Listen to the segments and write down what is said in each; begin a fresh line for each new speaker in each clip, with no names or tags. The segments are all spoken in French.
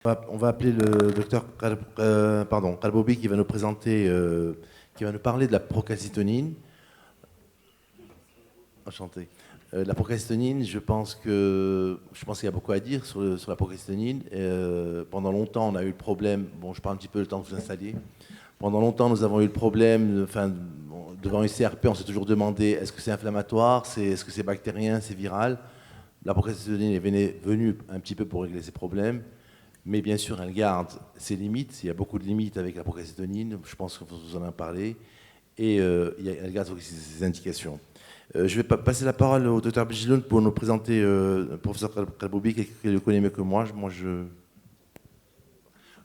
On va appeler le docteur Kalboubi qui va nous présenter, qui va nous parler de la procalcitonine. Enchanté. La procalcitonine, je pense qu'il y a beaucoup à dire sur la procalcitonine. Pendant longtemps, on a eu le problème, je prends un petit peu le temps de vous installer. Pendant longtemps, nous avons eu le problème, devant une CRP, on s'est toujours demandé est-ce que c'est inflammatoire, est-ce que c'est bactérien, c'est viral. La procalcitonine est venue un petit peu pour régler ces problèmes. Mais bien sûr, elle garde ses limites. Il y a beaucoup de limites avec la procalcitonine. Je pense que vous en avez parlé. Et elle garde aussi ses indications. Je vais passer la parole au Dr Bigiloun pour nous présenter le professeur Kalboubi, qui le connaît mieux que moi.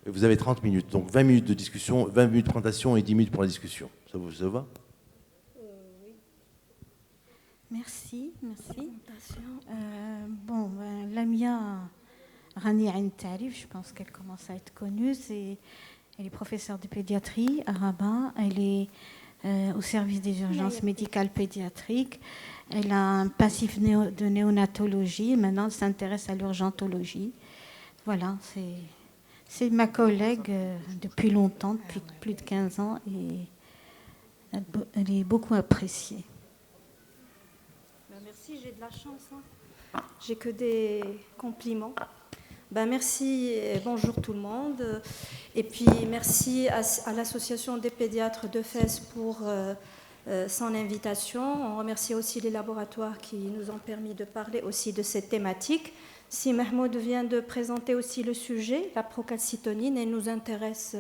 Vous avez 30 minutes. Donc 20 minutes de discussion, 20 minutes de présentation et 10 minutes pour la discussion. Ça vous va?
Oui. Merci. Lamia Rani Ain Tarif, je pense qu'elle commence à être connue. Elle est professeure de pédiatrie à Rabat. Elle est au service des urgences médicales pédiatriques. Elle a un passif de néonatologie. Maintenant, elle s'intéresse à l'urgentologie. Voilà, c'est ma collègue depuis longtemps, depuis plus de 15 ans, et elle est beaucoup appréciée.
Merci, j'ai de la chance. J'ai que des compliments. Merci et bonjour tout le monde. Et puis merci à l'Association des pédiatres de Fès pour son invitation. On remercie aussi les laboratoires qui nous ont permis de parler aussi de cette thématique. Si Mahmoud vient de présenter aussi le sujet, la procalcitonine, elle nous intéresse.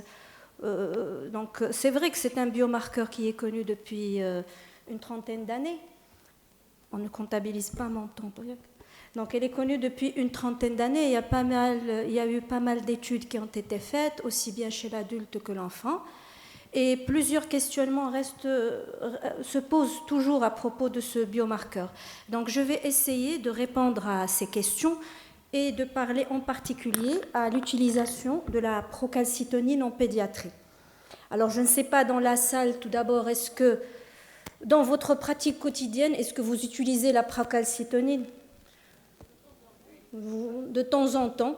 Donc c'est vrai que c'est un biomarqueur qui est connu depuis une trentaine d'années. On ne comptabilise pas mon temps. Donc elle est connue depuis une trentaine d'années. Il y a eu pas mal d'études qui ont été faites, aussi bien chez l'adulte que l'enfant. Et plusieurs questionnements se posent toujours à propos de ce biomarqueur. Donc je vais essayer de répondre à ces questions et de parler en particulier à l'utilisation de la procalcitonine en pédiatrie. Alors je ne sais pas dans la salle, tout d'abord, est-ce que dans votre pratique quotidienne, est-ce que vous utilisez la procalcitonine de temps en temps?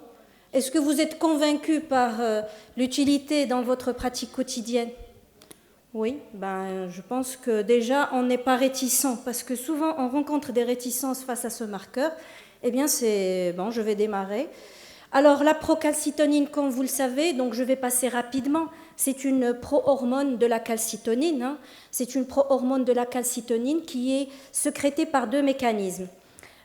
Est-ce que vous êtes convaincu par l'utilité dans votre pratique quotidienne? Oui, je pense que déjà on n'est pas réticent, parce que souvent on rencontre des réticences face à ce marqueur. Eh bien c'est bon, je vais démarrer. Alors la procalcitonine, comme vous le savez, donc je vais passer rapidement, c'est une prohormone de la calcitonine. C'est une prohormone de la calcitonine qui est sécrétée par deux mécanismes.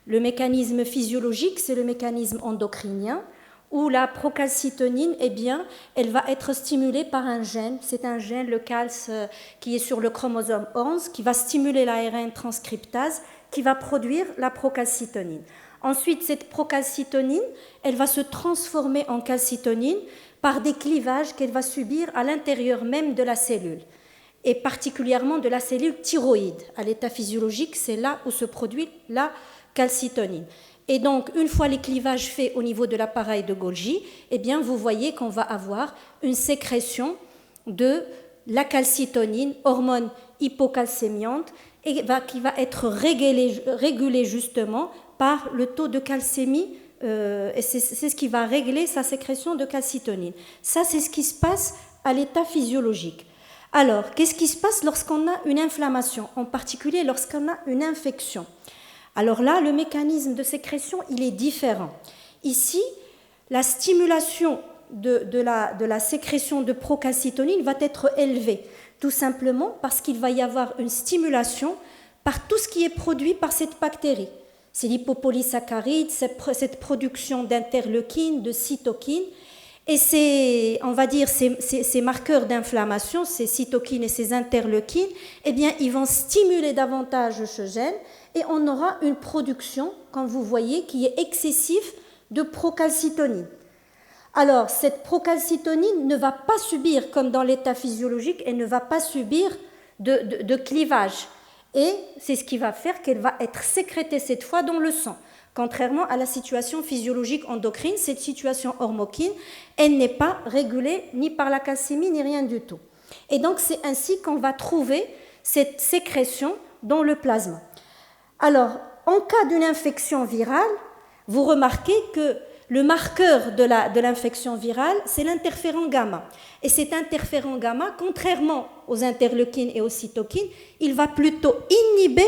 Le mécanisme physiologique, c'est le mécanisme endocrinien, où la procalcitonine, elle va être stimulée par un gène. C'est un gène, le CALS, qui est sur le chromosome 11, qui va stimuler l'ARN transcriptase, qui va produire la procalcitonine. Ensuite, cette procalcitonine, elle va se transformer en calcitonine par des clivages qu'elle va subir à l'intérieur même de la cellule, et particulièrement de la cellule thyroïde. À l'état physiologique, c'est là où se produit la calcitonine. Et donc, une fois les clivages faits au niveau de l'appareil de Golgi, vous voyez qu'on va avoir une sécrétion de la calcitonine, hormone hypocalcémiante, et qui va être régulée justement par le taux de calcémie, et c'est ce qui va régler sa sécrétion de calcitonine. Ça, c'est ce qui se passe à l'état physiologique. Alors, qu'est-ce qui se passe lorsqu'on a une inflammation, en particulier lorsqu'on a une infection? Alors là, le mécanisme de sécrétion, il est différent. Ici, la stimulation de la sécrétion de procalcitonine va être élevée, tout simplement parce qu'il va y avoir une stimulation par tout ce qui est produit par cette bactérie. C'est l'hypopolysaccharide, cette production d'interleukines, de cytokines. Et ces marqueurs d'inflammation, ces cytokines et ces interleukines, ils vont stimuler davantage ce gène, et on aura une production, comme vous voyez, qui est excessive de procalcitonine. Alors, cette procalcitonine ne va pas subir, comme dans l'état physiologique, elle ne va pas subir de clivage. Et c'est ce qui va faire qu'elle va être sécrétée cette fois dans le sang. Contrairement à la situation physiologique endocrine, cette situation hormoquine, elle n'est pas régulée ni par la calcémie ni rien du tout. Et donc, c'est ainsi qu'on va trouver cette sécrétion dans le plasma. Alors, en cas d'une infection virale, vous remarquez que le marqueur de l'infection virale, c'est l'interféron gamma. Et cet interféron gamma, contrairement aux interleukines et aux cytokines, il va plutôt inhiber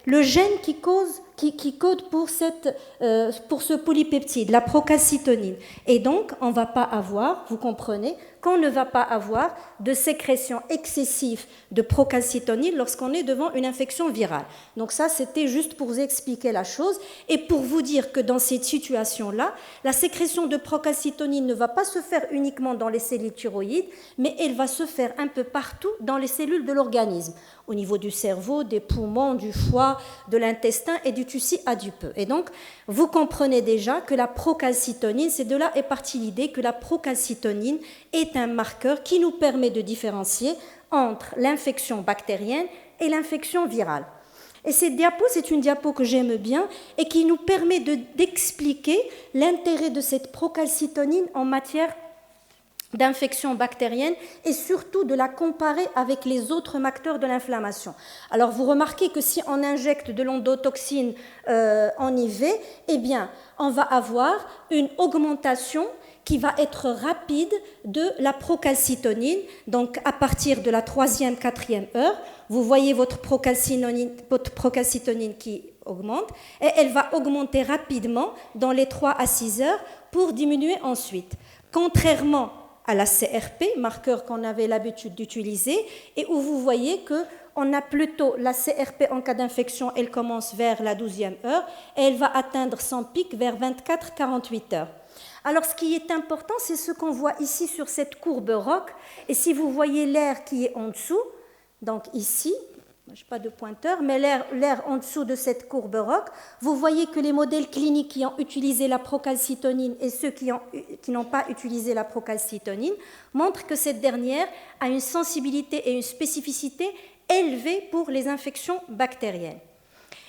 le gène qui code pour ce polypeptide, la procalcitonine. Et donc, on ne va pas avoir, vous comprenez, qu'on ne va pas avoir de sécrétion excessive de procalcitonine lorsqu'on est devant une infection virale. Donc ça, c'était juste pour vous expliquer la chose et pour vous dire que dans cette situation-là, la sécrétion de procalcitonine ne va pas se faire uniquement dans les cellules thyroïdes, mais elle va se faire un peu partout dans les cellules de l'organisme, au niveau du cerveau, des poumons, du foie, de l'intestin et du tissu adipeux. Et donc, vous comprenez déjà que la procalcitonine, c'est de là est partie l'idée que la procalcitonine est un marqueur qui nous permet de différencier entre l'infection bactérienne et l'infection virale. Et cette diapo, c'est une diapo que j'aime bien et qui nous permet d'expliquer l'intérêt de cette procalcitonine en matière d'infection bactérienne et surtout de la comparer avec les autres marqueurs de l'inflammation. Alors vous remarquez que si on injecte de l'endotoxine en IV, eh bien on va avoir une augmentation qui va être rapide de la procalcitonine. Donc à partir de la 3e, 4e heure, vous voyez votre procalcitonine qui augmente et elle va augmenter rapidement dans les 3 à 6 heures pour diminuer ensuite. Contrairement à la CRP, marqueur qu'on avait l'habitude d'utiliser, et où vous voyez qu'on a plutôt la CRP en cas d'infection, elle commence vers la 12e heure, et elle va atteindre son pic vers 24-48 heures. Alors ce qui est important, c'est ce qu'on voit ici sur cette courbe ROC, et si vous voyez l'air qui est en dessous, donc ici, je n'ai pas de pointeur, mais l'air en dessous de cette courbe ROC, vous voyez que les modèles cliniques qui ont utilisé la procalcitonine et ceux qui n'ont pas utilisé la procalcitonine montrent que cette dernière a une sensibilité et une spécificité élevées pour les infections bactériennes.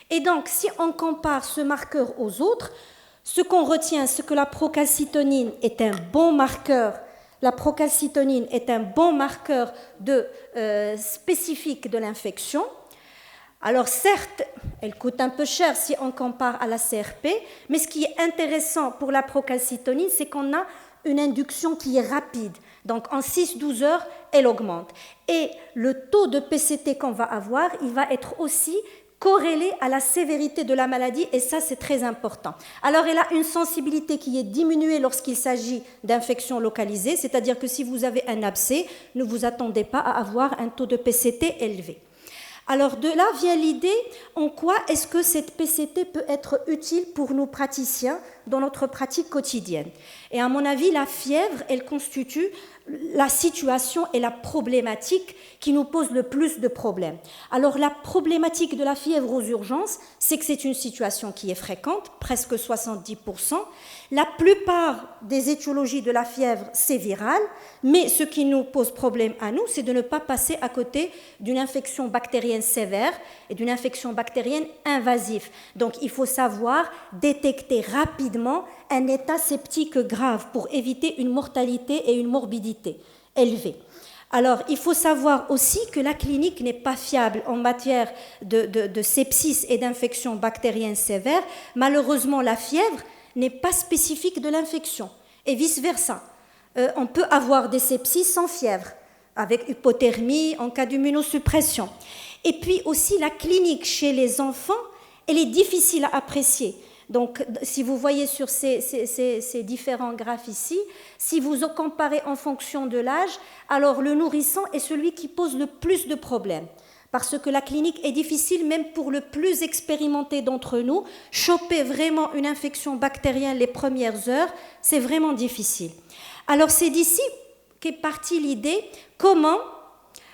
Et donc, si on compare ce marqueur aux autres, ce qu'on retient, c'est que la procalcitonine est un bon marqueur. La procalcitonine est un bon marqueur spécifique de l'infection. Alors certes, elle coûte un peu cher si on compare à la CRP, mais ce qui est intéressant pour la procalcitonine, c'est qu'on a une induction qui est rapide. Donc en 6-12 heures, elle augmente. Et le taux de PCT qu'on va avoir, il va être aussi corrélée à la sévérité de la maladie, et ça c'est très important. Alors elle a une sensibilité qui est diminuée lorsqu'il s'agit d'infections localisées, c'est-à-dire que si vous avez un abcès, ne vous attendez pas à avoir un taux de PCT élevé. Alors de là vient l'idée en quoi est-ce que cette PCT peut être utile pour nous praticiens dans notre pratique quotidienne. Et à mon avis, la fièvre, elle constitue la situation et la problématique qui nous pose le plus de problèmes. Alors la problématique de la fièvre aux urgences, c'est que c'est une situation qui est fréquente, presque 70%. La plupart des étiologies de la fièvre, c'est viral, mais ce qui nous pose problème à nous, c'est de ne pas passer à côté d'une infection bactérienne sévère et d'une infection bactérienne invasive. Donc il faut savoir détecter rapidement un état septique grave pour éviter une mortalité et une morbidité élevée. Alors, il faut savoir aussi que la clinique n'est pas fiable en matière de sepsis et d'infection bactérienne sévère. Malheureusement, la fièvre n'est pas spécifique de l'infection et vice-versa. On peut avoir des sepsis sans fièvre, avec hypothermie en cas d'immunosuppression. Et puis aussi, la clinique chez les enfants, elle est difficile à apprécier. Donc, si vous voyez sur ces différents graphes ici, si vous comparez en fonction de l'âge, alors le nourrisson est celui qui pose le plus de problèmes. Parce que la clinique est difficile, même pour le plus expérimenté d'entre nous. Choper vraiment une infection bactérienne les premières heures, c'est vraiment difficile. Alors, c'est d'ici qu'est partie l'idée comment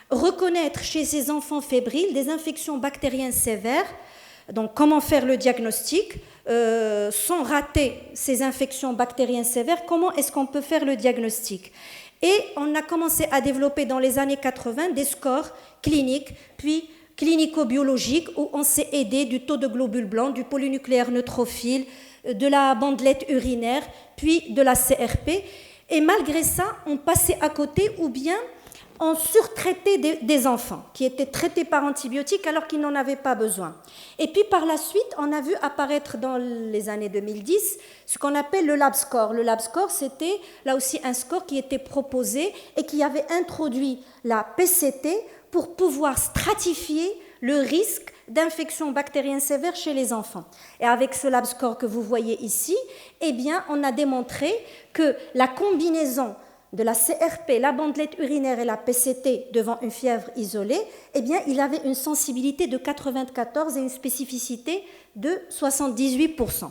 reconnaître chez ces enfants fébriles des infections bactériennes sévères. Donc, comment faire le diagnostic sans rater ces infections bactériennes sévères? Comment est-ce qu'on peut faire le diagnostic? Et on a commencé à développer dans les années 80 des scores cliniques, puis clinico-biologiques, où on s'est aidé du taux de globules blancs, du polynucléaire neutrophile, de la bandelette urinaire, puis de la CRP. Et malgré ça, on passait à côté ou bien on surtraitait des enfants qui étaient traités par antibiotiques alors qu'ils n'en avaient pas besoin. Et puis par la suite, on a vu apparaître dans les années 2010 ce qu'on appelle le Lab Score. Le Lab Score, c'était là aussi un score qui était proposé et qui avait introduit la PCT pour pouvoir stratifier le risque d'infection bactérienne sévère chez les enfants. Et avec ce Lab Score que vous voyez ici, eh bien, on a démontré que la combinaison de la CRP, la bandelette urinaire et la PCT devant une fièvre isolée, eh bien, il avait une sensibilité de 94 et une spécificité de 78%.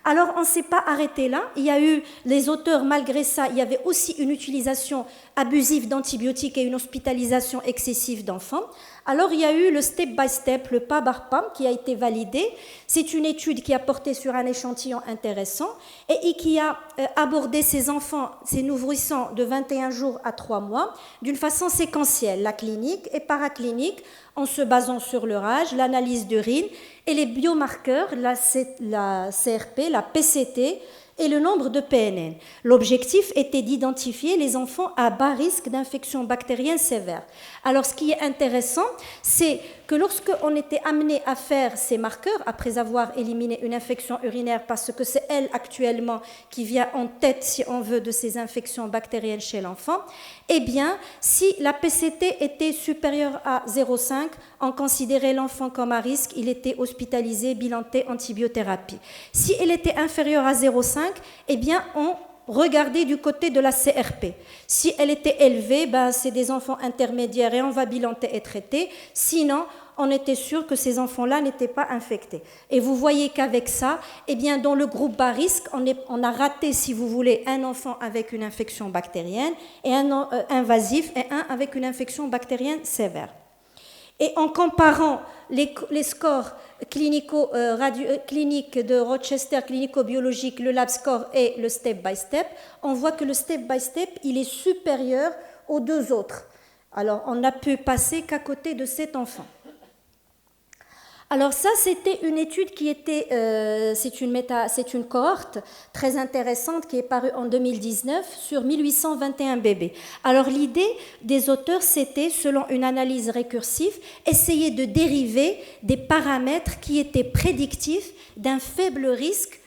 Alors, on ne s'est pas arrêté là. Il y a eu, les auteurs, malgré ça, il y avait aussi une utilisation abusive d'antibiotiques et une hospitalisation excessive d'enfants. Alors, il y a eu le step-by-step, le pas par pas, qui a été validé. C'est une étude qui a porté sur un échantillon intéressant et qui a abordé ces enfants, ces nourrissants de 21 jours à 3 mois, d'une façon séquentielle, la clinique et paraclinique, en se basant sur leur âge, l'analyse d'urine et les biomarqueurs, la CRP, la PCT et le nombre de PNN. L'objectif était d'identifier les enfants à bas risque d'infection bactérienne sévère. Alors, ce qui est intéressant, c'est que lorsqu'on était amené à faire ces marqueurs, après avoir éliminé une infection urinaire, parce que c'est elle actuellement qui vient en tête, si on veut, de ces infections bactériennes chez l'enfant, eh bien, si la PCT était supérieure à 0,5, on considérait l'enfant comme à risque, il était hospitalisé, bilanté, antibiothérapie. Si elle était inférieure à 0,5, eh bien, on regardait du côté de la CRP. Si elle était élevée, c'est des enfants intermédiaires et on va bilanter et traiter. Sinon, on était sûr que ces enfants-là n'étaient pas infectés. Et vous voyez qu'avec ça, eh bien, dans le groupe bas risque, on a raté, si vous voulez, un enfant avec une infection bactérienne et un invasif et un avec une infection bactérienne sévère. Et en comparant les scores cliniques de Rochester, clinico-biologiques, le lab score et le step-by-step, on voit que le step-by-step, il est supérieur aux deux autres. Alors, on n'a pu passer qu'à côté de cet enfant. Alors ça, c'était une étude qui était, c'est une cohorte très intéressante qui est parue en 2019 sur 1821 bébés. Alors l'idée des auteurs, c'était, selon une analyse récursive, essayer de dériver des paramètres qui étaient prédictifs d'un faible risque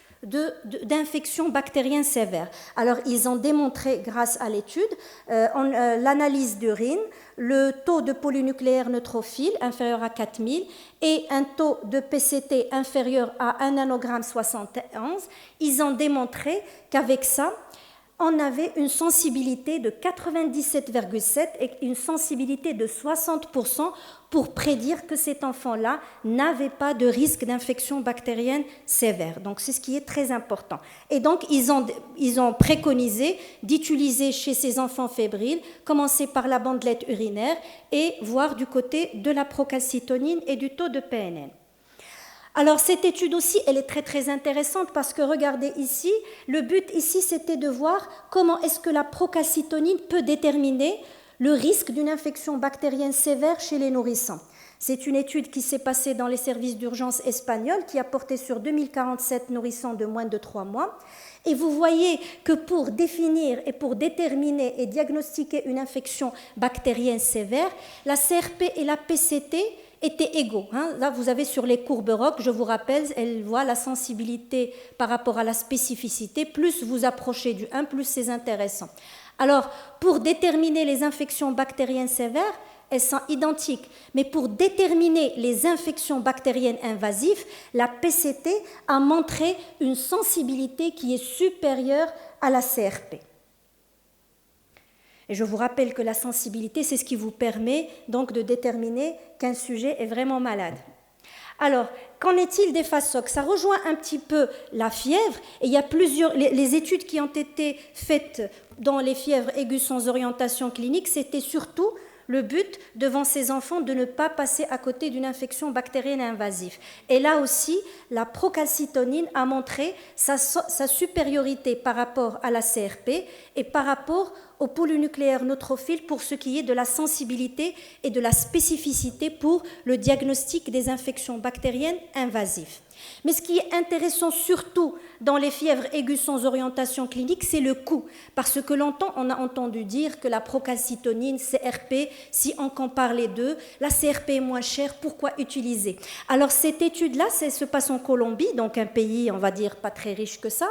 d'infection bactérienne sévère. Alors, ils ont démontré, grâce à l'étude, l'analyse d'urine, le taux de polynucléaire neutrophile inférieur à 4000 et un taux de PCT inférieur à 1 nanogramme 71. Ils ont démontré qu'avec ça, on avait une sensibilité de 97,7 et une sensibilité de 60% pour prédire que cet enfant-là n'avait pas de risque d'infection bactérienne sévère. Donc, c'est ce qui est très important. Et donc, ils ont préconisé d'utiliser chez ces enfants fébriles, commencer par la bandelette urinaire et voir du côté de la procalcitonine et du taux de PNN. Alors cette étude aussi, elle est très très intéressante parce que regardez ici, le but ici c'était de voir comment est-ce que la procalcitonine peut déterminer le risque d'une infection bactérienne sévère chez les nourrissons. C'est une étude qui s'est passée dans les services d'urgence espagnols qui a porté sur 2047 nourrissons de moins de 3 mois. Et vous voyez que pour définir et pour déterminer et diagnostiquer une infection bactérienne sévère, la CRP et la PCT étaient égaux. Là, vous avez sur les courbes ROC, je vous rappelle, elle voit la sensibilité par rapport à la spécificité. Plus vous approchez du 1, plus c'est intéressant. Alors, pour déterminer les infections bactériennes sévères, elles sont identiques. Mais pour déterminer les infections bactériennes invasives, la PCT a montré une sensibilité qui est supérieure à la CRP. Et je vous rappelle que la sensibilité, c'est ce qui vous permet donc de déterminer qu'un sujet est vraiment malade. Alors, qu'en est-il des phasocs? Ça rejoint un petit peu la fièvre, et il y a les études qui ont été faites dans les fièvres aiguës sans orientation clinique, c'était surtout le but devant ces enfants de ne pas passer à côté d'une infection bactérienne invasive. Et là aussi, la procalcitonine a montré sa supériorité par rapport à la CRP et par rapport au polynucléaire neutrophile pour ce qui est de la sensibilité et de la spécificité pour le diagnostic des infections bactériennes invasives. Mais ce qui est intéressant surtout dans les fièvres aiguës sans orientation clinique, c'est le coût. Parce que longtemps, on a entendu dire que la procalcitonine, CRP, si on compare les deux, la CRP est moins chère, pourquoi utiliser? Alors cette étude-là, ça se passe en Colombie, donc un pays, on va dire, pas très riche que ça.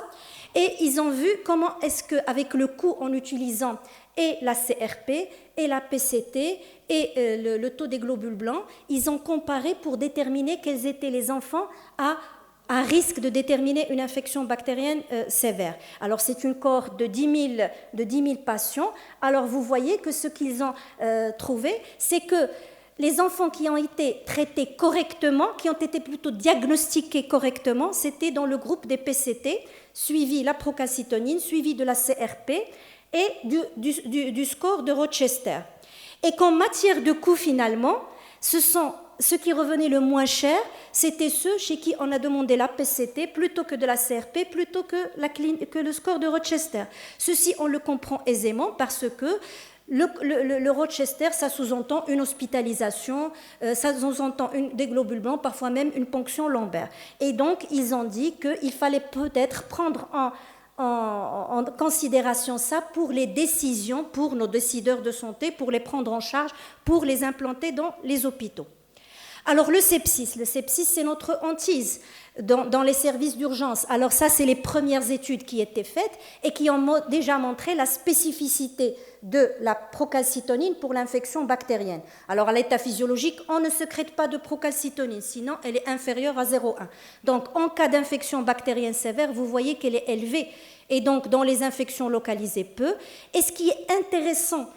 Et ils ont vu comment est-ce qu'avec le coût en utilisant et la CRP et la PCT et le taux des globules blancs, ils ont comparé pour déterminer quels étaient les enfants à risque de déterminer une infection bactérienne sévère. Alors c'est une cohorte de 10 000 patients. Alors vous voyez que ce qu'ils ont trouvé, c'est que les enfants qui ont été traités correctement, qui ont été plutôt diagnostiqués correctement, c'était dans le groupe des PCT, suivi la procalcitonine, suivi de la CRP et du score de Rochester. Et qu'en matière de coût, finalement, ceux qui revenaient le moins cher, c'était ceux chez qui on a demandé la PCT plutôt que de la CRP, plutôt que le score de Rochester. Ceci, on le comprend aisément parce que le Rochester, ça sous-entend une hospitalisation, ça sous-entend des globules blancs, parfois même une ponction lombaire. Et donc, ils ont dit qu'il fallait peut-être prendre en considération ça pour les décisions, pour nos décideurs de santé, pour les prendre en charge, pour les implanter dans les hôpitaux. Alors le sepsis, c'est notre hantise dans les services d'urgence. Alors ça, c'est les premières études qui étaient faites et qui ont déjà montré la spécificité de la procalcitonine pour l'infection bactérienne. Alors à l'état physiologique, on ne sécrète pas de procalcitonine, sinon elle est inférieure à 0,1. Donc en cas d'infection bactérienne sévère, vous voyez qu'elle est élevée. Et donc dans les infections localisées, peu. Et ce qui est intéressant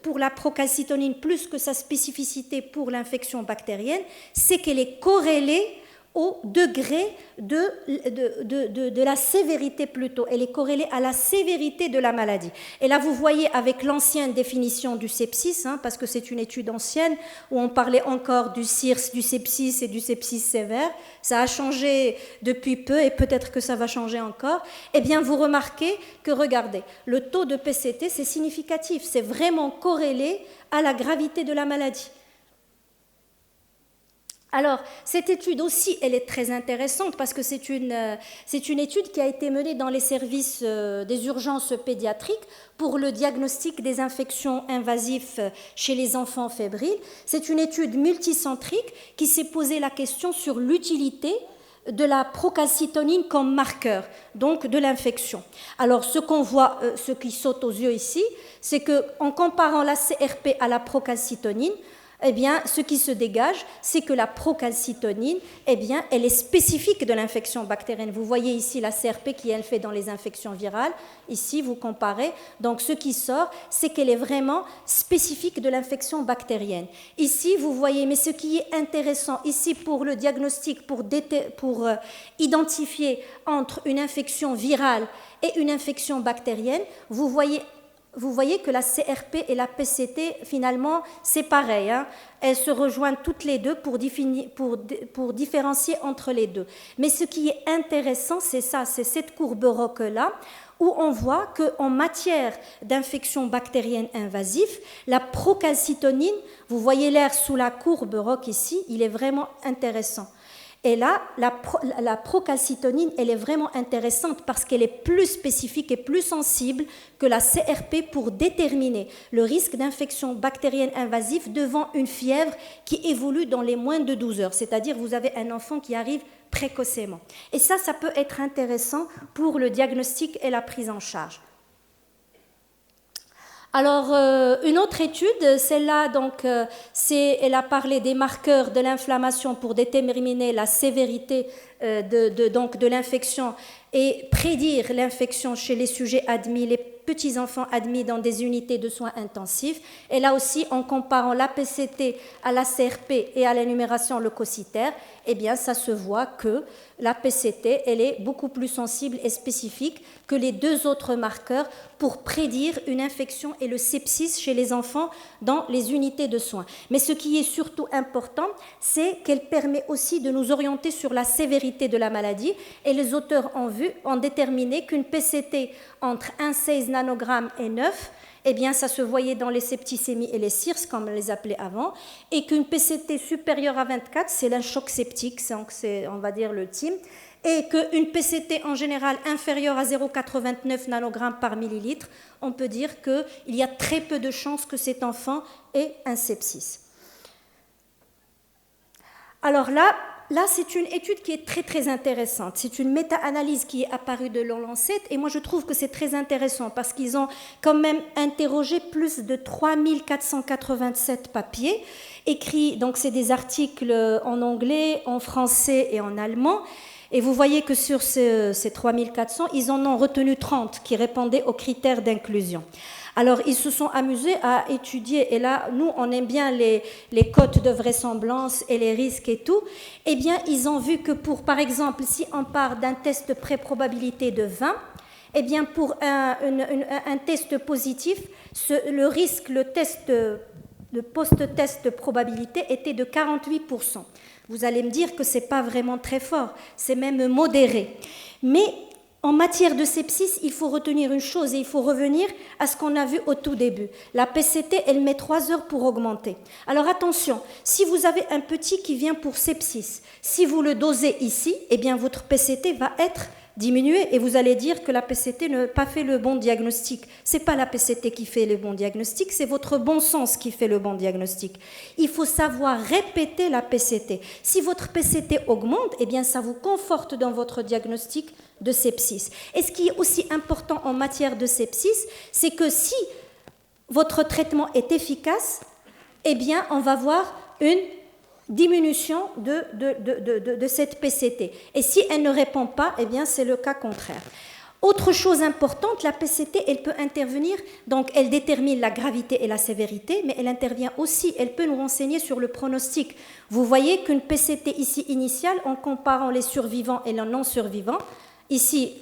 pour la procalcitonine, plus que sa spécificité pour l'infection bactérienne, c'est qu'elle est corrélée au degré de la sévérité plutôt. Elle est corrélée à la sévérité de la maladie. Et là, vous voyez avec l'ancienne définition du sepsis, parce que c'est une étude ancienne, où on parlait encore du SIRS, du sepsis et du sepsis sévère. Ça a changé depuis peu et peut-être que ça va changer encore. Eh bien, vous remarquez que, regardez, le taux de PCT, c'est significatif. C'est vraiment corrélé à la gravité de la maladie. Alors, cette étude aussi, elle est très intéressante parce que c'est une étude qui a été menée dans les services des urgences pédiatriques pour le diagnostic des infections invasives chez les enfants fébriles. C'est une étude multicentrique qui s'est posé la question sur l'utilité de la procalcitonine comme marqueur, donc de l'infection. Alors, ce qu'on voit, ce qui saute aux yeux ici, c'est qu'en comparant la CRP à la procalcitonine, eh bien, ce qui se dégage, c'est que la procalcitonine, eh bien, elle est spécifique de l'infection bactérienne. Vous voyez ici la CRP qui, elle, fait dans les infections virales. Ici, vous comparez. Donc, ce qui sort, c'est qu'elle est vraiment spécifique de l'infection bactérienne. Ici, vous voyez, mais ce qui est intéressant ici pour le diagnostic, pour identifier entre une infection virale et une infection bactérienne, vous voyez que la CRP et la PCT, finalement, c'est pareil. Elles se rejoignent toutes les deux pour différencier entre les deux. Mais ce qui est intéressant, c'est ça, c'est cette courbe ROC-là, où on voit qu'en matière d'infection bactérienne invasive, la procalcitonine, vous voyez l'air sous la courbe ROC ici, il est vraiment intéressant. Et là, la procalcitonine, elle est vraiment intéressante parce qu'elle est plus spécifique et plus sensible que la CRP pour déterminer le risque d'infection bactérienne invasive devant une fièvre qui évolue dans les moins de 12 heures. C'est-à-dire, vous avez un enfant qui arrive précocement. Et ça peut être intéressant pour le diagnostic et la prise en charge. Alors, une autre étude, celle-là, donc, elle a parlé des marqueurs de l'inflammation pour déterminer la sévérité de l'infection et prédire l'infection chez les sujets admis, les petits-enfants admis dans des unités de soins intensifs. Et là aussi, en comparant la PCT à la CRP et à l'énumération leucocytaire, eh bien, ça se voit que la PCT, elle est beaucoup plus sensible et spécifique que les deux autres marqueurs pour prédire une infection et le sepsis chez les enfants dans les unités de soins. Mais ce qui est surtout important, c'est qu'elle permet aussi de nous orienter sur la sévérité de la maladie. Et les auteurs ont déterminé qu'une PCT entre 1,16 nanogramme et 9, eh bien ça se voyait dans les septicémies et les CIRS, comme on les appelait avant, et qu'une PCT supérieure à 24, c'est le choc septique, c'est on va dire le TIM, et qu'une PCT en général inférieure à 0,89 nanogrammes par millilitre, on peut dire qu'il y a très peu de chances que cet enfant ait un sepsis. Alors là, c'est une étude qui est très très intéressante. C'est une méta-analyse qui est apparue de Lancet et moi je trouve que c'est très intéressant parce qu'ils ont quand même interrogé plus de 3487 papiers écrits, donc c'est des articles en anglais, en français et en allemand. Et vous voyez que sur ces 3400, ils en ont retenu 30 qui répondaient aux critères d'inclusion. Alors, ils se sont amusés à étudier, et là, nous, on aime bien les cotes de vraisemblance et les risques et tout. Eh bien, ils ont vu que pour, par exemple, si on part d'un test pré-probabilité de 20, eh bien, pour un test positif, le risque, le post-test de probabilité était de 48%. Vous allez me dire que ce n'est pas vraiment très fort, c'est même modéré. Mais en matière de sepsis, il faut retenir une chose et il faut revenir à ce qu'on a vu au tout début. La PCT, elle met 3 heures pour augmenter. Alors attention, si vous avez un petit qui vient pour sepsis, si vous le dosez ici, eh bien votre PCT va être diminué et vous allez dire que la PCT n'a pas fait le bon diagnostic. Ce n'est pas la PCT qui fait le bon diagnostic, c'est votre bon sens qui fait le bon diagnostic. Il faut savoir répéter la PCT. Si votre PCT augmente, eh bien ça vous conforte dans votre diagnostic de sepsis. Et ce qui est aussi important en matière de sepsis, c'est que si votre traitement est efficace, eh bien on va voir une diminution de cette PCT. Et si elle ne répond pas, eh bien c'est le cas contraire. Autre chose importante, la PCT, elle peut intervenir, donc elle détermine la gravité et la sévérité, mais elle intervient aussi, elle peut nous renseigner sur le pronostic. Vous voyez qu'une PCT ici initiale, en comparant les survivants et les non-survivants, ici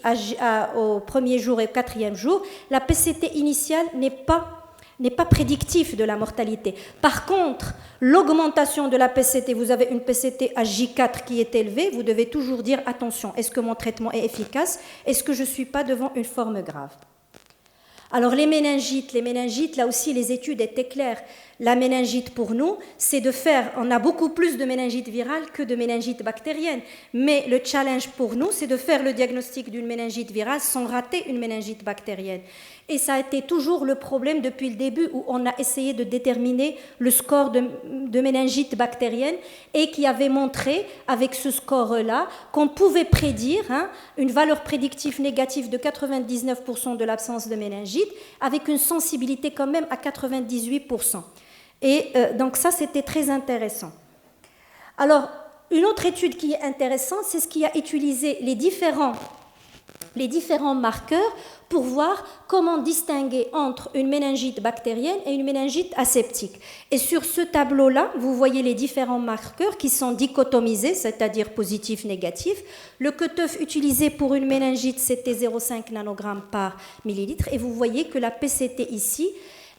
au premier jour et au 4e jour, la PCT initiale n'est pas prédictif de la mortalité. Par contre, l'augmentation de la PCT, vous avez une PCT à J4 qui est élevée, vous devez toujours dire attention, est-ce que mon traitement est efficace? Est-ce que je ne suis pas devant une forme grave? Alors les méningites, là aussi les études étaient claires. La méningite pour nous, c'est de faire, on a beaucoup plus de méningite virale que de méningite bactérienne, mais le challenge pour nous, c'est de faire le diagnostic d'une méningite virale sans rater une méningite bactérienne. Et ça a été toujours le problème depuis le début où on a essayé de déterminer le score de méningite bactérienne et qui avait montré avec ce score-là qu'on pouvait prédire une valeur prédictive négative de 99% de l'absence de méningite avec une sensibilité quand même à 98%. Et donc ça, c'était très intéressant. Alors, une autre étude qui est intéressante, c'est ce qui a utilisé les différents marqueurs pour voir comment distinguer entre une méningite bactérienne et une méningite aseptique. Et sur ce tableau-là, vous voyez les différents marqueurs qui sont dichotomisés, c'est-à-dire positif, négatif. Le cutoff utilisé pour une méningite, c'était 0,5 nanogrammes par millilitre. Et vous voyez que la PCT ici,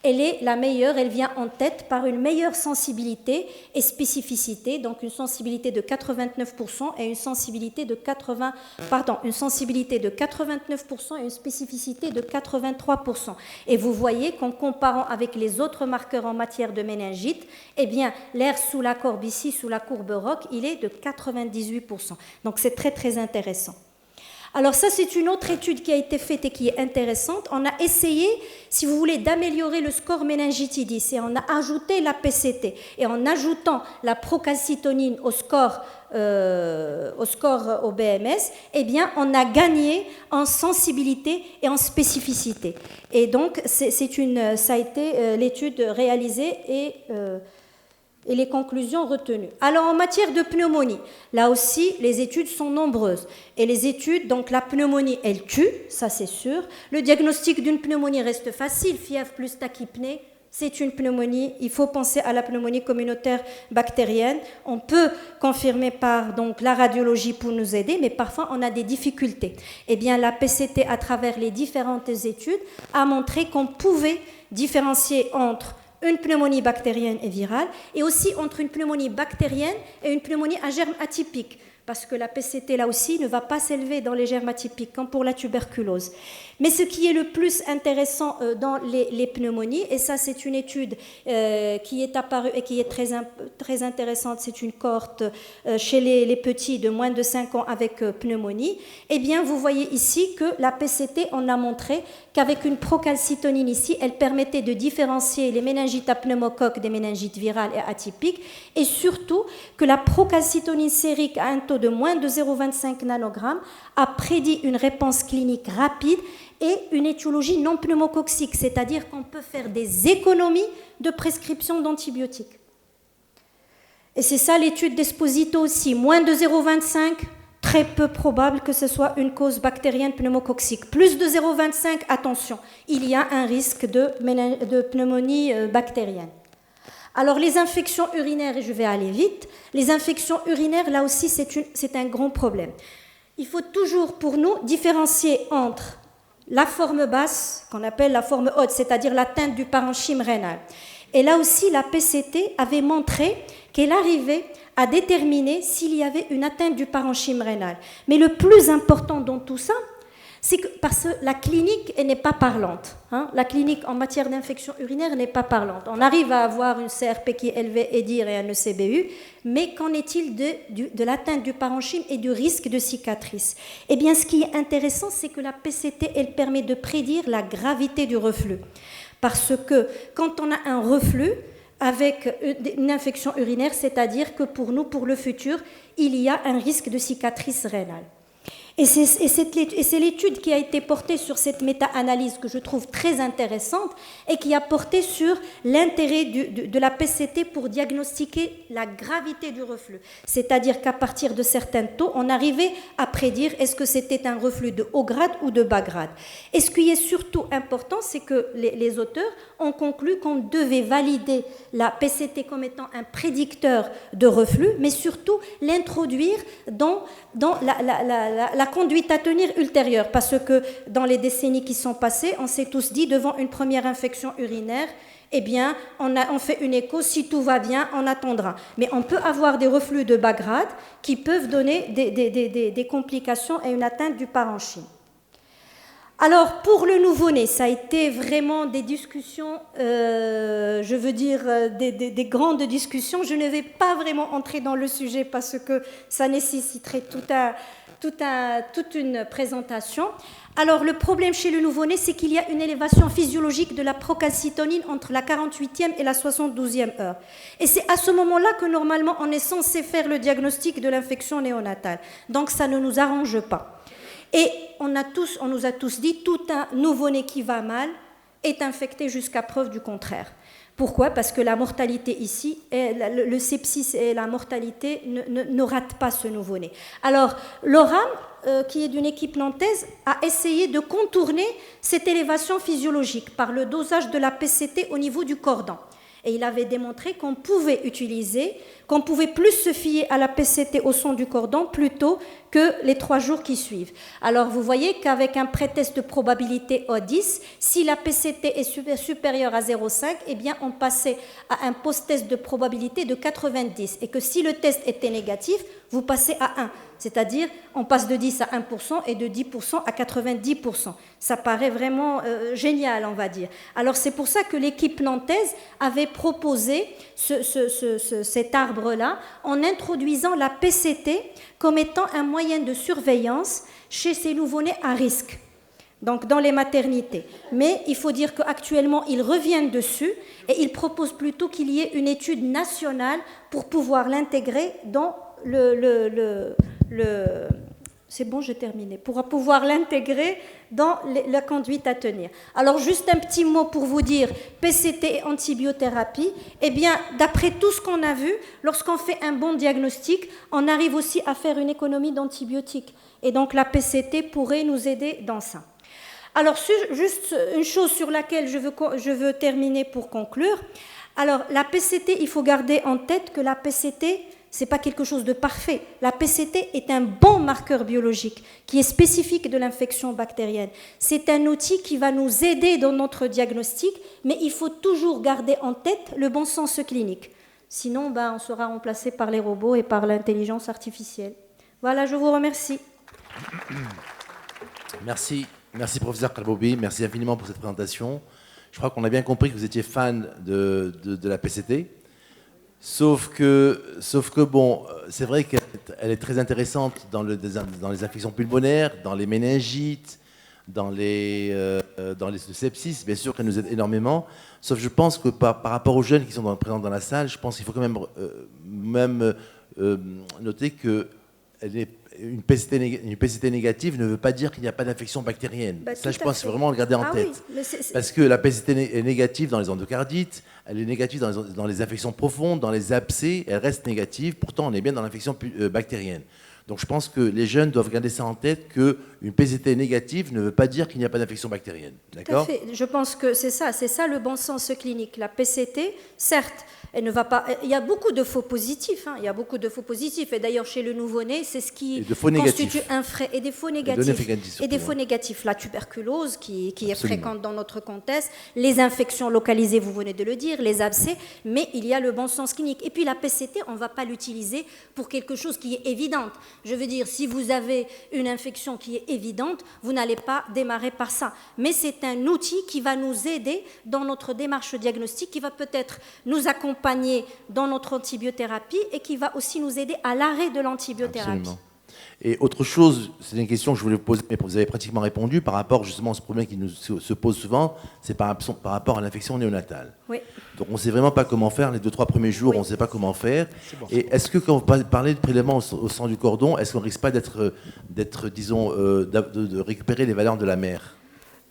elle est la meilleure, elle vient en tête par une meilleure sensibilité et spécificité, donc une sensibilité de 89% et une sensibilité de 89% et une spécificité de 83%. Et vous voyez qu'en comparant avec les autres marqueurs en matière de méningite, eh bien l'air sous la courbe ici, sous la courbe ROC, il est de 98%. Donc c'est très très intéressant. Alors ça, c'est une autre étude qui a été faite et qui est intéressante. On a essayé, si vous voulez, d'améliorer le score méningitidis et on a ajouté la PCT. Et en ajoutant la procalcitonine au score au BMS, eh bien, on a gagné en sensibilité et en spécificité. Et donc, ça a été l'étude réalisée et les conclusions retenues. Alors en matière de pneumonie, là aussi les études sont nombreuses. Et les études, donc la pneumonie, elle tue, ça c'est sûr. Le diagnostic d'une pneumonie reste facile, fièvre plus tachypnée, c'est une pneumonie. Il faut penser à la pneumonie communautaire bactérienne. On peut confirmer par donc, la radiologie pour nous aider, mais parfois on a des difficultés. Eh bien la PCT, à travers les différentes études, a montré qu'on pouvait différencier entre une pneumonie bactérienne et virale, et aussi entre une pneumonie bactérienne et une pneumonie à germe atypique, parce que la PCT, là aussi, ne va pas s'élever dans les germes atypiques, comme pour la tuberculose. Mais ce qui est le plus intéressant dans les pneumonies, et ça c'est une étude qui est apparue et qui est très intéressante, c'est une cohorte chez les petits de moins de 5 ans avec pneumonie, eh bien vous voyez ici que la PCT, on a montré qu'avec une procalcitonine ici, elle permettait de différencier les méningites à pneumocoque des méningites virales et atypiques, et surtout que la procalcitonine sérique à un taux de moins de 0,25 nanogrammes a prédit une réponse clinique rapide et une étiologie non pneumococcique, c'est-à-dire qu'on peut faire des économies de prescription d'antibiotiques. Et c'est ça l'étude d'Esposito aussi, moins de 0,25, très peu probable que ce soit une cause bactérienne pneumococcique. Plus de 0,25, attention, il y a un risque de pneumonie bactérienne. Alors les infections urinaires, et je vais aller vite, les infections urinaires, là aussi c'est un grand problème. Il faut toujours pour nous différencier entre la forme basse, qu'on appelle la forme haute, c'est-à-dire l'atteinte du parenchyme rénal. Et là aussi, la PCT avait montré qu'elle arrivait à déterminer s'il y avait une atteinte du parenchyme rénal. Mais le plus important dans tout ça, c'est que parce que la clinique n'est pas parlante. La clinique en matière d'infection urinaire n'est pas parlante. On arrive à avoir une CRP qui est élevée, EDIR et un ECBU, mais qu'en est-il de l'atteinte du parenchyme et du risque de cicatrice? Eh bien, ce qui est intéressant, c'est que la PCT, elle permet de prédire la gravité du reflux. Parce que quand on a un reflux avec une infection urinaire, c'est-à-dire que pour nous, pour le futur, il y a un risque de cicatrice rénale. Et c'est l'étude qui a été portée sur cette méta-analyse que je trouve très intéressante et qui a porté sur l'intérêt de la PCT pour diagnostiquer la gravité du reflux. C'est-à-dire qu'à partir de certains taux, on arrivait à prédire est-ce que c'était un reflux de haut grade ou de bas grade. Et ce qui est surtout important, c'est que les auteurs ont conclu qu'on devait valider la PCT comme étant un prédicteur de reflux, mais surtout l'introduire dans la conduite à tenir ultérieure, parce que dans les décennies qui sont passées, on s'est tous dit, devant une première infection urinaire, eh bien, on fait une écho, si tout va bien, on attendra. Mais on peut avoir des reflux de bas grade qui peuvent donner des complications et une atteinte du parenchyme. Alors, pour le nouveau-né, ça a été vraiment des discussions, je veux dire des grandes discussions. Je ne vais pas vraiment entrer dans le sujet parce que ça nécessiterait toute une présentation. Alors, le problème chez le nouveau-né, c'est qu'il y a une élévation physiologique de la procalcitonine entre la 48e et la 72e heure. Et c'est à ce moment-là que, normalement, on est censé faire le diagnostic de l'infection néonatale. Donc, ça ne nous arrange pas. Et on nous a tous dit, tout un nouveau-né qui va mal est infecté jusqu'à preuve du contraire. Pourquoi? Parce que la mortalité ici, le sepsis et la mortalité ne ratent pas ce nouveau-né. Alors, l'ORAM, qui est d'une équipe nantaise, a essayé de contourner cette élévation physiologique par le dosage de la PCT au niveau du cordon. Et il avait démontré qu'on pouvait plus se fier à la PCT au son du cordon plutôt que les 3 jours qui suivent. Alors vous voyez qu'avec un pré-test de probabilité O10, si la PCT est supérieure à 0,5, eh bien on passait à un post-test de probabilité de 90. Et que si le test était négatif, vous passez à 1. C'est-à-dire, on passe de 10 à 1% et de 10% à 90%. Ça paraît vraiment génial, on va dire. Alors c'est pour ça que l'équipe nantaise avait proposé cet arbre-là en introduisant la PCT comme étant un moyen de surveillance chez ces nouveau-nés à risque, donc dans les maternités. Mais il faut dire qu'actuellement, ils reviennent dessus et ils proposent plutôt qu'il y ait une étude nationale pour pouvoir l'intégrer dans c'est bon, j'ai terminé. Pour pouvoir l'intégrer dans la conduite à tenir. Alors, juste un petit mot pour vous dire, PCT et antibiothérapie, eh bien, d'après tout ce qu'on a vu, lorsqu'on fait un bon diagnostic, on arrive aussi à faire une économie d'antibiotiques. Et donc, la PCT pourrait nous aider dans ça. Alors, juste une chose sur laquelle je veux terminer pour conclure. Alors, la PCT, il faut garder en tête que la PCT ce n'est pas quelque chose de parfait. La PCT est un bon marqueur biologique qui est spécifique de l'infection bactérienne. C'est un outil qui va nous aider dans notre diagnostic, mais il faut toujours garder en tête le bon sens clinique. Sinon, on sera remplacé par les robots et par l'intelligence artificielle. Voilà, je vous remercie.
Merci, professeur Kalboubi, merci infiniment pour cette présentation. Je crois qu'on a bien compris que vous étiez fan de la PCT. Sauf que bon, c'est vrai qu'elle est très intéressante dans les infections pulmonaires, dans les méningites, dans les sepsis. Bien sûr qu'elle nous aide énormément. Sauf que je pense que par rapport aux jeunes qui sont présents dans la salle, je pense qu'il faut quand même noter que une PCT négative ne veut pas dire qu'il n'y a pas d'infection bactérienne. Ça, je pense qu'il faut vraiment le garder en tête. Oui, parce que la PCT est négative dans les endocardites, elle est négative dans les infections profondes, dans les abcès, elle reste négative. Pourtant, on est bien dans l'infection bactérienne. Donc, je pense que les jeunes doivent garder ça en tête, qu'une PCT négative ne veut pas dire qu'il n'y a pas d'infection bactérienne. D'accord ?
Tout à fait. Je pense que c'est ça le bon sens clinique. La PCT, certes, elle ne va pas. Il y a beaucoup de faux positifs. Il y a beaucoup de faux positifs. Et d'ailleurs, chez le nouveau-né, c'est ce qui constitue un frais. Et des faux négatifs. Et des faux négatifs. La tuberculose, qui est fréquente dans notre contexte. Les infections localisées, vous venez de le dire. Les abcès. Mais il y a le bon sens clinique. Et puis la PCT, on ne va pas l'utiliser pour quelque chose qui est évident. Je veux dire, si vous avez une infection qui est évidente, vous n'allez pas démarrer par ça. Mais c'est un outil qui va nous aider dans notre démarche diagnostique, qui va peut-être nous accompagner dans notre antibiothérapie et qui va aussi nous aider à l'arrêt de l'antibiothérapie.
Absolument. Et autre chose, c'est une question que je voulais vous poser, mais vous avez pratiquement répondu par rapport justement à ce problème qui nous se pose souvent, c'est par rapport à l'infection néonatale.
Oui.
Donc on ne sait vraiment pas comment faire, les 2-3 premiers jours, on ne sait pas comment faire. Bon, et est-ce que quand vous parlez de prélèvement au sang du cordon, est-ce qu'on ne risque pas disons, de récupérer les valeurs de la mère ?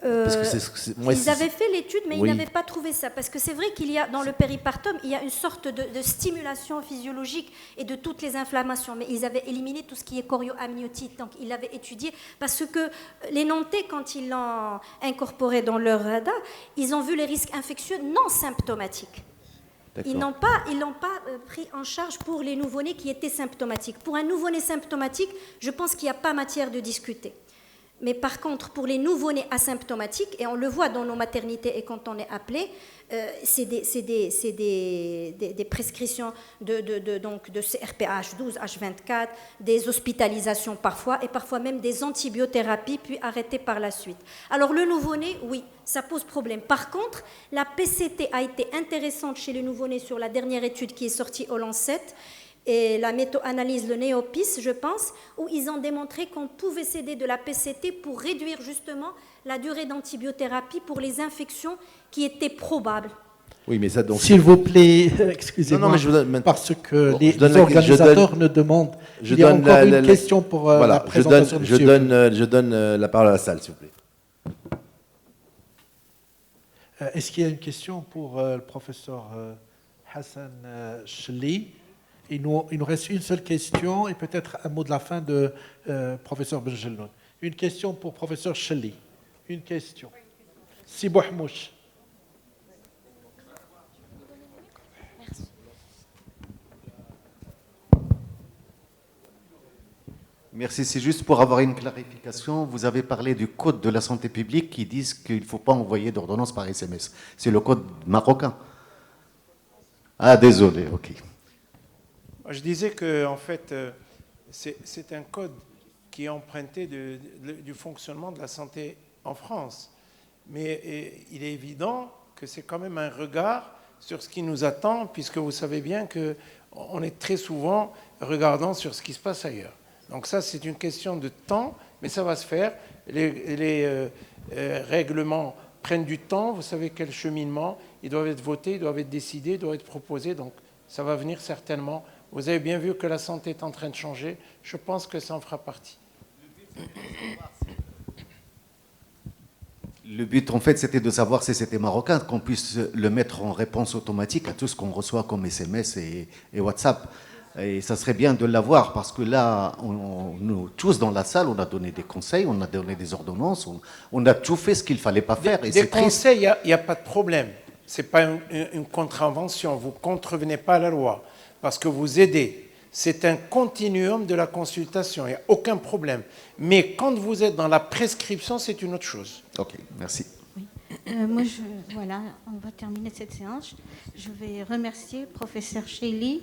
Parce que ils avaient fait l'étude, mais oui, ils n'avaient pas trouvé ça. Parce que c'est vrai qu'il y a, dans le péripartum, il y a une sorte de stimulation physiologique et de toutes les inflammations. Mais ils avaient éliminé tout ce qui est chorioamniotite. Donc, ils l'avaient étudié. Parce que les Nantais, quand ils l'ont incorporé dans leur radar, ils ont vu les risques infectieux non symptomatiques. Ils n'ont pas pris en charge pour les nouveau-nés qui étaient symptomatiques. Pour un nouveau-né symptomatique, je pense qu'il n'y a pas matière de discuter. Mais par contre, pour les nouveau-nés asymptomatiques, et on le voit dans nos maternités et quand on est appelé, c'est des prescriptions de CRPH 12, H24, des hospitalisations parfois, et parfois même des antibiothérapies, puis arrêtées par la suite. Alors le nouveau-né, oui, ça pose problème. Par contre, la PCT a été intéressante chez les nouveau-nés sur la dernière étude qui est sortie au Lancet, et la méta-analyse, le NEOPIS, je pense, où ils ont démontré qu'on pouvait s'aider de la PCT pour réduire justement la durée d'antibiothérapie pour les infections qui étaient probables.
Oui, mais ça donc...
S'il vous plaît, excusez-moi, parce que les organisateurs nous demandent... Il y a encore une question pour la présentation de monsieur.
Je donne la parole à la salle, s'il vous
plaît. Est-ce qu'il y a une question pour le professeur Hassan Chli? Il nous reste une seule question et peut-être un mot de la fin de professeur Benjelloun. Une question pour professeur Chli. Une question. Si Bouhmouch.
Merci, c'est juste pour avoir une clarification. Vous avez parlé du code de la santé publique qui dit qu'il ne faut pas envoyer d'ordonnance par SMS. C'est le code marocain. Ah, désolé, ok.
Je disais que en fait, c'est un code qui est emprunté du fonctionnement de la santé en France. Mais il est évident que c'est quand même un regard sur ce qui nous attend, puisque vous savez bien qu'on est très souvent regardant sur ce qui se passe ailleurs. Donc ça, c'est une question de temps, mais ça va se faire. Les règlements prennent du temps. Vous savez quel cheminement. Ils doivent être votés, ils doivent être décidés, ils doivent être proposés. Donc ça va venir certainement. Vous avez bien vu que la santé est en train de changer. Je pense que ça en fera partie.
Le but, en fait, c'était de savoir si c'était marocain, qu'on puisse le mettre en réponse automatique à tout ce qu'on reçoit comme SMS et WhatsApp. Et ça serait bien de l'avoir, parce que là, nous tous dans la salle, on a donné des conseils, on a donné des ordonnances, on a tout fait ce qu'il ne fallait pas faire.
Des conseils, il n'y a pas de problème. Ce n'est pas une contravention. Vous ne contrevenez pas à la loi. Parce que vous aidez. c'est un continuum de la consultation, il n'y a aucun problème. Mais quand vous êtes dans la prescription, c'est une autre chose.
Ok, merci.
Moi, voilà, on va terminer cette séance. Je vais remercier le professeur Chéli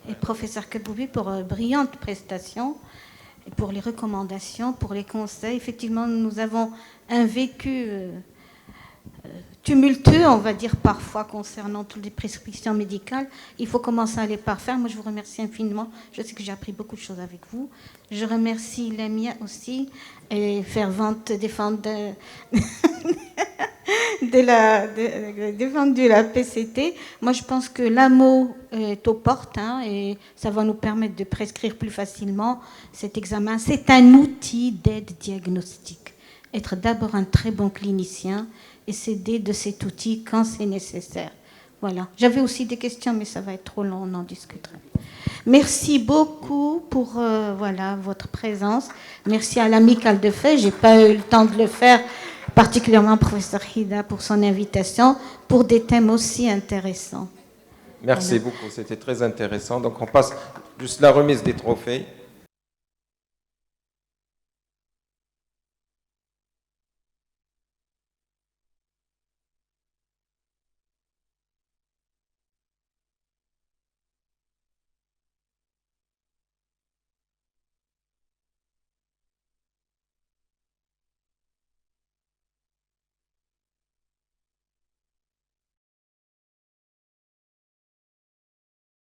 et le professeur Kaboubi pour brillantes prestations, et pour les recommandations, pour les conseils. Effectivement, nous avons un vécu tumultueux, on va dire parfois, concernant toutes les prescriptions médicales. Il faut commencer à les parfaire. Moi, je vous remercie infiniment. Je sais que j'ai appris beaucoup de choses avec vous. Je remercie Lamia aussi, et fervente défendeur de la PCT. Moi, je pense que l'AMO est aux portes, et ça va nous permettre de prescrire plus facilement cet examen. C'est un outil d'aide diagnostique. Être d'abord un très bon clinicien et s'aider de cet outil quand c'est nécessaire. Voilà. J'avais aussi des questions, mais ça va être trop long, on en discutera. Merci beaucoup pour votre présence. Merci à l'amicale de fait. Je n'ai pas eu le temps de le faire, particulièrement professeur Hida pour son invitation, pour des thèmes aussi intéressants.
Merci beaucoup, c'était très intéressant. Donc on passe juste la remise des trophées.